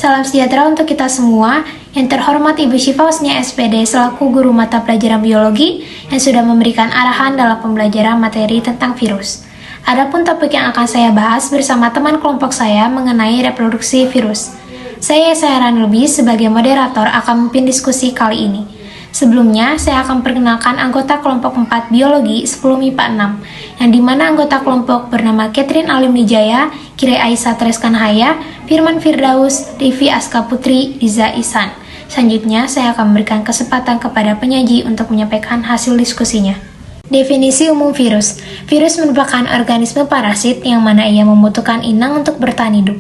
Salam sejahtera untuk kita semua. Yang terhormat Ibu Syifa Husnia SPD selaku guru mata pelajaran biologi yang sudah memberikan arahan dalam pembelajaran materi tentang virus. Adapun topik yang akan saya bahas bersama teman kelompok saya mengenai reproduksi virus. Saya Lubis sebagai moderator akan memimpin diskusi kali ini. Sebelumnya, saya akan perkenalkan anggota kelompok 4 biologi 10 MIPA 6, yang dimana anggota kelompok bernama Catherine Alim Nijaya, Kire Aisyah Treskanhaya, Firman Firdaus, Devi Aska Putri, Iza Isan. Selanjutnya, saya akan memberikan kesempatan kepada penyaji untuk menyampaikan hasil diskusinya. Definisi umum virus. Virus merupakan organisme parasit yang mana ia membutuhkan inang untuk bertahan hidup.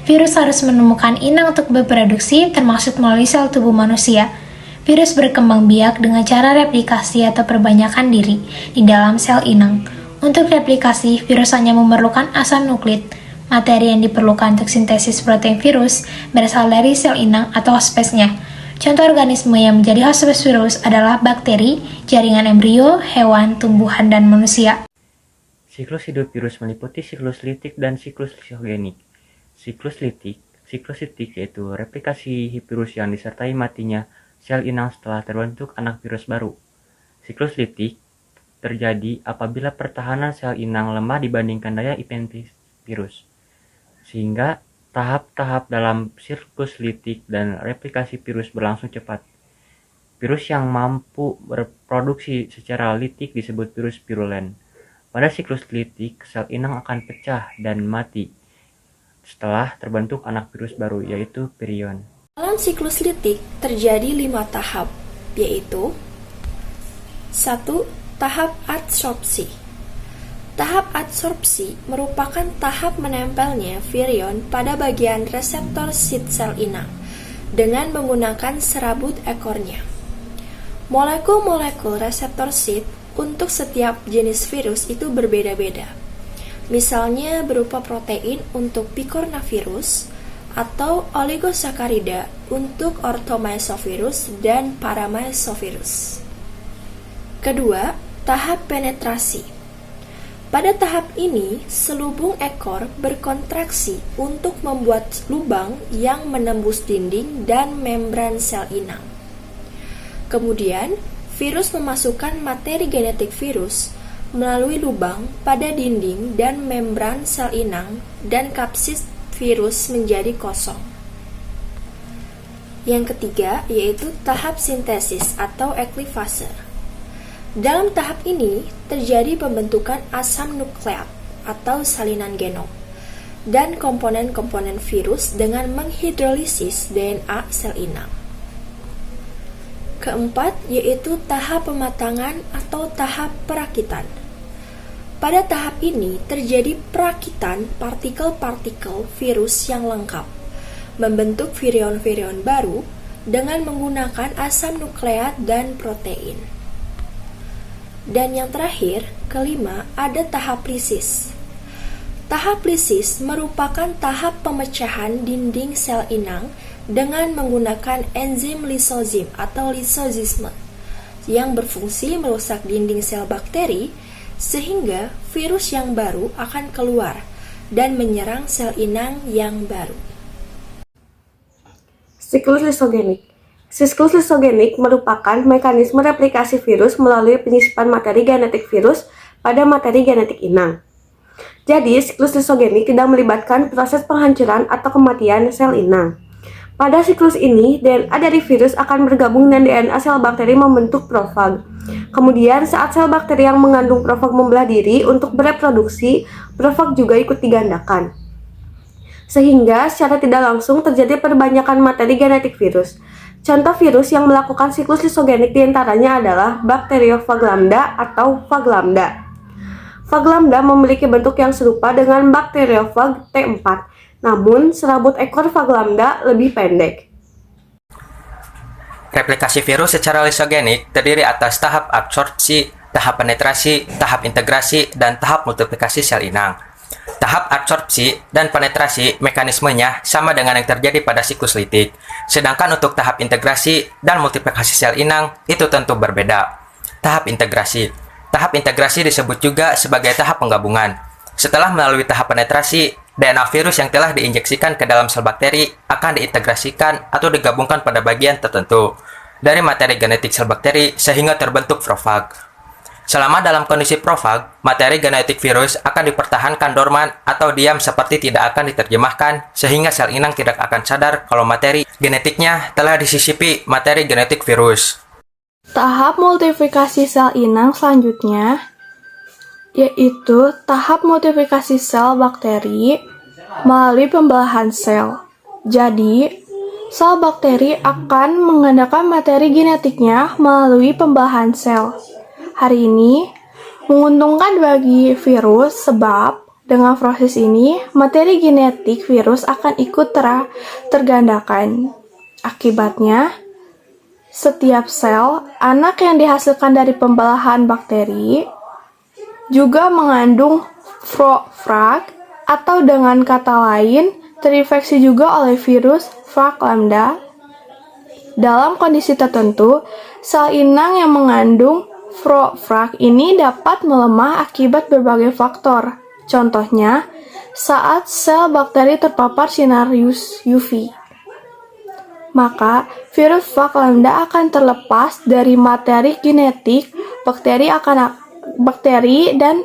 Virus harus menemukan inang untuk berproduksi, termasuk melalui sel tubuh manusia. Virus berkembang biak dengan cara replikasi atau perbanyakan diri di dalam sel inang. Untuk replikasi, virus hanya memerlukan asam nukleat. Materi yang diperlukan untuk sintesis protein virus berasal dari sel inang atau host-specie-nya. Contoh organisme yang menjadi host-specie virus adalah bakteri, jaringan embrio, hewan, tumbuhan, dan manusia. Siklus hidup virus meliputi siklus litik dan siklus lisogenik. Siklus litik yaitu replikasi virus yang disertai matinya sel inang setelah terbentuk anak virus baru. Siklus litik terjadi apabila pertahanan sel inang lemah dibandingkan daya infeksi virus, sehingga tahap-tahap dalam siklus litik dan replikasi virus berlangsung cepat. Virus yang mampu berproduksi secara litik disebut virus virulen. Pada siklus litik, sel inang akan pecah dan mati setelah terbentuk anak virus baru, yaitu virion. Dalam siklus litik terjadi 5 tahap, yaitu 1. Tahap adsorpsi. Tahap adsorpsi merupakan tahap menempelnya virion pada bagian reseptor sit sel inang dengan menggunakan serabut ekornya. Molekul-molekul reseptor sit untuk setiap jenis virus itu berbeda-beda. Misalnya berupa protein untuk picornavirus, atau oligosakarida untuk orthomysovirus dan paramysovirus. Kedua, tahap penetrasi. Pada tahap ini, selubung ekor berkontraksi untuk membuat lubang yang menembus dinding dan membran sel inang. Kemudian, virus memasukkan materi genetik virus melalui lubang pada dinding dan membran sel inang dan kapsid virus menjadi kosong. Yang ketiga yaitu tahap sintesis atau eklifase. Dalam tahap ini terjadi pembentukan asam nukleat atau salinan genom dan komponen-komponen virus dengan menghidrolisis DNA sel inang. Keempat yaitu tahap pematangan atau tahap perakitan. Pada tahap ini terjadi perakitan partikel-partikel virus yang lengkap, membentuk virion-virion baru dengan menggunakan asam nukleat dan protein. Dan yang terakhir, kelima, ada tahap lisis. Tahap lisis merupakan tahap pemecahan dinding sel inang dengan menggunakan enzim lisozim atau lisozisme yang berfungsi merusak dinding sel bakteri sehingga virus yang baru akan keluar dan menyerang sel inang yang baru. Siklus lisogenik. Siklus lisogenik merupakan mekanisme replikasi virus melalui penyisipan materi genetik virus pada materi genetik inang. Jadi, siklus lisogenik tidak melibatkan proses penghancuran atau kematian sel inang. Pada siklus ini, DNA dari virus akan bergabung dengan DNA sel bakteri membentuk profag. Kemudian, saat sel bakteri yang mengandung profag membelah diri untuk bereproduksi, profag juga ikut digandakan. Sehingga, secara tidak langsung terjadi perbanyakan materi genetik virus. Contoh virus yang melakukan siklus lisogenik diantaranya adalah Bacteriophage lambda atau phage lambda. Phage lambda memiliki bentuk yang serupa dengan Bacteriophage T4. Namun, serabut ekor phage lambda lebih pendek. Replikasi virus secara lisogenik terdiri atas tahap absorpsi, tahap penetrasi, tahap integrasi, dan tahap multiplikasi sel inang. Tahap absorpsi dan penetrasi mekanismenya sama dengan yang terjadi pada siklus litik. Sedangkan untuk tahap integrasi dan multiplikasi sel inang itu tentu berbeda. Tahap integrasi disebut juga sebagai tahap penggabungan. Setelah melalui tahap penetrasi, DNA virus yang telah diinjeksikan ke dalam sel bakteri akan diintegrasikan atau digabungkan pada bagian tertentu dari materi genetik sel bakteri sehingga terbentuk profag. Selama dalam kondisi profag, materi genetik virus akan dipertahankan dorman atau diam seperti tidak akan diterjemahkan sehingga sel inang tidak akan sadar kalau materi genetiknya telah disisipi materi genetik virus. Tahap multiplikasi sel inang selanjutnya yaitu tahap multiplikasi sel bakteri melalui pembelahan sel. Jadi, sel bakteri akan menggunakan materi genetiknya melalui pembelahan sel. Hari ini menguntungkan bagi virus sebab dengan proses ini materi genetik virus akan ikut tergandakan. Akibatnya, setiap sel anak yang dihasilkan dari pembelahan bakteri juga mengandung frog atau dengan kata lain terinfeksi juga oleh virus frog lambda. Dalam kondisi tertentu, sel inang yang mengandung frog ini dapat melemah akibat berbagai faktor. Contohnya, saat sel bakteri terpapar sinar UV. Maka, virus frog lambda akan terlepas dari materi genetik bakteri dan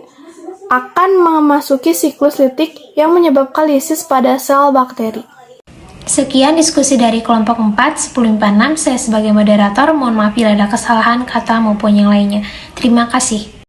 akan memasuki siklus litik yang menyebabkan lisis pada sel bakteri. Sekian diskusi dari kelompok 4, 1056. Saya sebagai moderator, mohon maaf bila ada kesalahan kata maupun yang lainnya. Terima kasih.